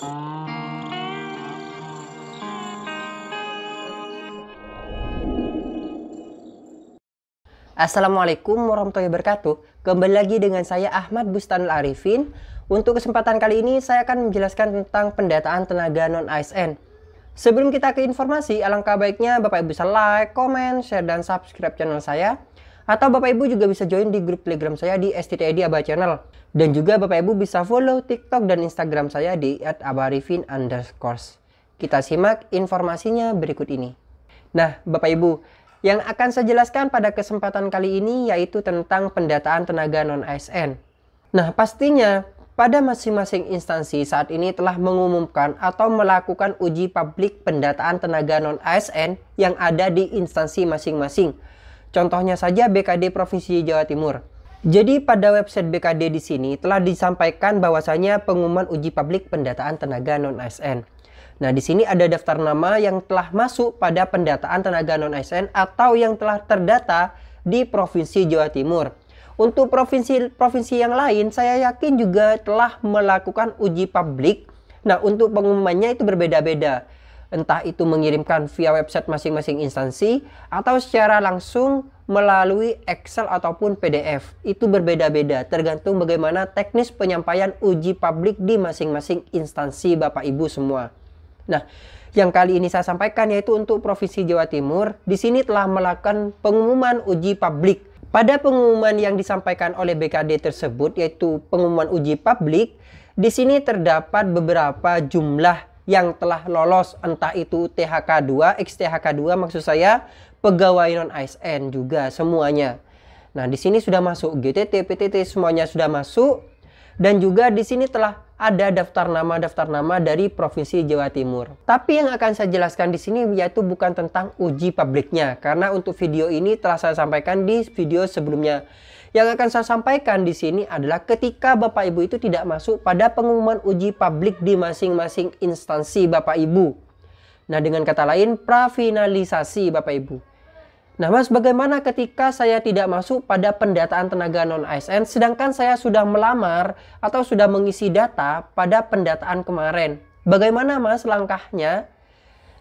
Assalamualaikum warahmatullahi wabarakatuh. Kembali lagi dengan saya Ahmad Bustanul Arifin. Untuk kesempatan kali ini saya akan menjelaskan tentang pendataan tenaga non-ASN. Sebelum kita ke informasi, alangkah baiknya Bapak Ibu bisa like, comment, share, dan subscribe channel saya. Atau Bapak Ibu juga bisa join di grup Telegram saya di STTID Aba Channel. Dan juga Bapak Ibu bisa follow TikTok dan Instagram saya di @abarifin_. Kita simak informasinya berikut ini. Nah, Bapak Ibu, yang akan saya jelaskan pada kesempatan kali ini yaitu tentang pendataan tenaga non-ASN. Nah, pastinya pada masing-masing instansi saat ini telah mengumumkan atau melakukan uji publik pendataan tenaga non-ASN yang ada di instansi masing-masing. Contohnya saja BKD Provinsi Jawa Timur. Jadi pada website BKD di sini telah disampaikan bahwasanya pengumuman uji publik pendataan tenaga non-ASN. Nah, di sini ada daftar nama yang telah masuk pada pendataan tenaga non-ASN atau yang telah terdata di Provinsi Jawa Timur. Untuk provinsi yang lain, saya yakin juga telah melakukan uji publik. Nah, untuk pengumumannya itu berbeda-beda. Entah itu mengirimkan via website masing-masing instansi atau secara langsung melalui Excel ataupun PDF. Itu berbeda-beda, tergantung bagaimana teknis penyampaian uji publik di masing-masing instansi Bapak Ibu semua. Nah, yang kali ini saya sampaikan yaitu untuk Provinsi Jawa Timur, di sini telah melakukan pengumuman uji publik. Pada pengumuman yang disampaikan oleh BKD tersebut, yaitu pengumuman uji publik, di sini terdapat beberapa jumlah yang telah lolos, entah itu THK2, XTHK2 maksud saya, pegawai non-ASN juga semuanya. Nah, di sini sudah masuk GTT, PTT semuanya sudah masuk, dan juga di sini telah ada daftar nama dari Provinsi Jawa Timur. Tapi yang akan saya jelaskan di sini yaitu bukan tentang uji publiknya, karena untuk video ini telah saya sampaikan di video sebelumnya. Yang akan saya sampaikan di sini adalah ketika Bapak Ibu itu tidak masuk pada pengumuman uji publik di masing-masing instansi Bapak Ibu. Nah, dengan kata lain prafinalisasi Bapak Ibu. Nah, Mas, bagaimana ketika saya tidak masuk pada pendataan tenaga non-ASN sedangkan saya sudah melamar atau sudah mengisi data pada pendataan kemarin? Bagaimana, Mas, langkahnya?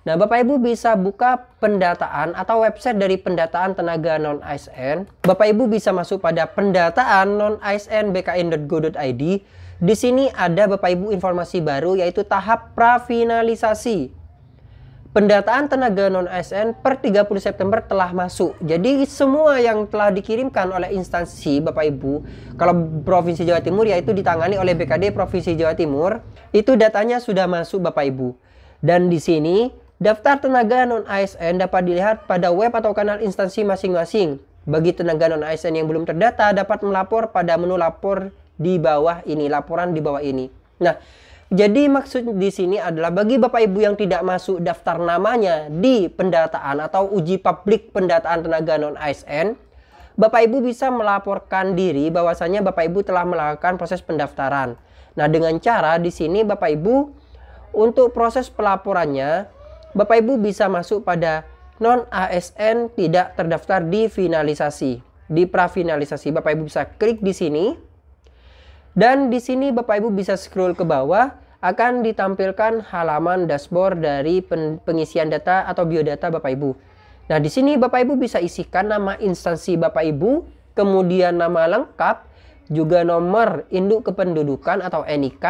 Nah, Bapak Ibu bisa buka pendataan atau website dari pendataan tenaga non-ASN. Bapak Ibu bisa masuk pada pendataan non-ASN bkn.go.id. Di sini ada Bapak Ibu informasi baru yaitu tahap prafinalisasi. Pendataan tenaga non-ASN per 30 September telah masuk. Jadi semua yang telah dikirimkan oleh instansi Bapak Ibu, kalau Provinsi Jawa Timur yaitu ditangani oleh BKD Provinsi Jawa Timur, itu datanya sudah masuk Bapak Ibu. Dan di sini daftar tenaga non-ASN dapat dilihat pada web atau kanal instansi masing-masing. Bagi tenaga non-ASN yang belum terdata dapat melapor pada menu lapor di bawah ini, laporan di bawah ini. Nah, jadi maksud di sini adalah bagi Bapak Ibu yang tidak masuk daftar namanya di pendataan atau uji publik pendataan tenaga non-ASN, Bapak Ibu bisa melaporkan diri bahwasanya Bapak Ibu telah melakukan proses pendaftaran. Nah, dengan cara di sini Bapak Ibu untuk proses pelaporannya, Bapak Ibu bisa masuk pada non-ASN tidak terdaftar di finalisasi, di prafinalisasi. Bapak Ibu bisa klik di sini. Dan di sini Bapak Ibu bisa scroll ke bawah, akan ditampilkan halaman dashboard dari pengisian data atau biodata Bapak Ibu. Nah, di sini Bapak Ibu bisa isikan nama instansi Bapak Ibu, kemudian nama lengkap, juga nomor induk kependudukan atau NIK,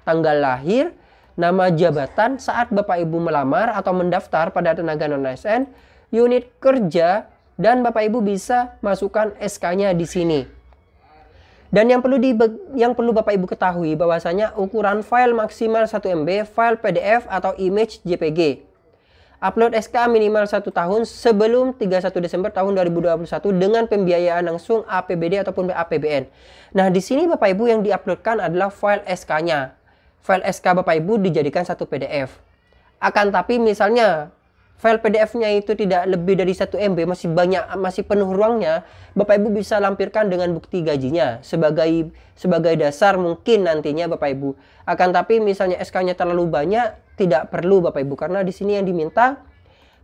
tanggal lahir, nama jabatan saat Bapak Ibu melamar atau mendaftar pada tenaga non-ASN, unit kerja, dan Bapak Ibu bisa masukkan SK-nya di sini. Dan yang perlu Bapak Ibu ketahui bahwasanya ukuran file maksimal 1 MB, file PDF atau image JPG. Upload SK minimal 1 tahun sebelum 31 Desember tahun 2021 dengan pembiayaan langsung APBD ataupun APBN. Nah, di sini Bapak Ibu yang diuploadkan adalah file SK-nya. File SK Bapak Ibu dijadikan satu PDF. Akan tapi misalnya file PDF-nya itu tidak lebih dari 1 MB, masih penuh ruangnya, Bapak Ibu bisa lampirkan dengan bukti gajinya sebagai dasar mungkin nantinya Bapak Ibu. Akan tapi misalnya SK-nya terlalu banyak, tidak perlu Bapak Ibu, karena di sini yang diminta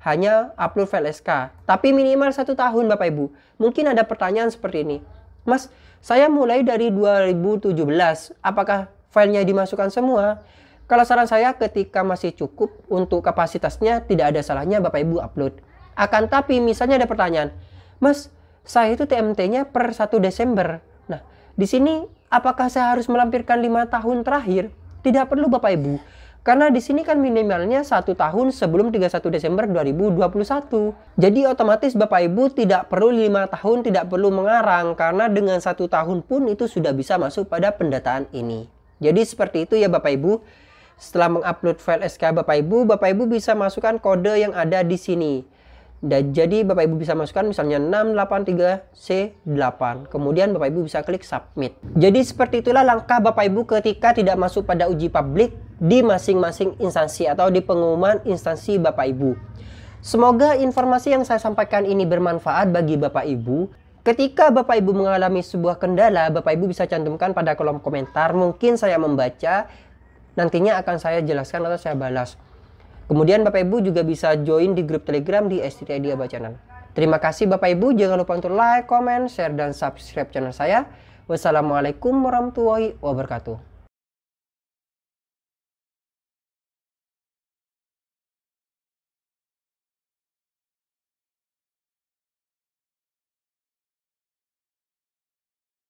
hanya upload file SK. Tapi minimal 1 tahun Bapak Ibu. Mungkin ada pertanyaan seperti ini, Mas, saya mulai dari 2017, apakah filenya dimasukkan semua? Kalau saran saya ketika masih cukup untuk kapasitasnya, tidak ada salahnya Bapak Ibu upload. Akan tapi misalnya ada pertanyaan, Mas, saya itu TMT-nya per 1 Desember. Nah, di sini apakah saya harus melampirkan 5 tahun terakhir? Tidak perlu Bapak Ibu. Karena di sini kan minimalnya 1 tahun sebelum 31 Desember 2021. Jadi otomatis Bapak Ibu tidak perlu 5 tahun, tidak perlu mengarang. Karena dengan 1 tahun pun itu sudah bisa masuk pada pendataan ini. Jadi seperti itu ya Bapak Ibu. Setelah mengupload file SK Bapak Ibu bisa masukkan kode yang ada di sini. Dan jadi Bapak Ibu bisa masukkan misalnya 683C8. Kemudian Bapak Ibu bisa klik submit. Jadi seperti itulah langkah Bapak Ibu ketika tidak masuk pada uji publik di masing-masing instansi atau di pengumuman instansi Bapak Ibu. Semoga informasi yang saya sampaikan ini bermanfaat bagi Bapak Ibu. Ketika Bapak Ibu mengalami sebuah kendala, Bapak Ibu bisa cantumkan pada kolom komentar. Mungkin saya membaca, nantinya akan saya jelaskan atau saya balas. Kemudian Bapak Ibu juga bisa join di grup Telegram di STT Aba Channel. Terima kasih Bapak Ibu. Jangan lupa untuk like, comment, share, dan subscribe channel saya. Wassalamualaikum warahmatullahi wabarakatuh.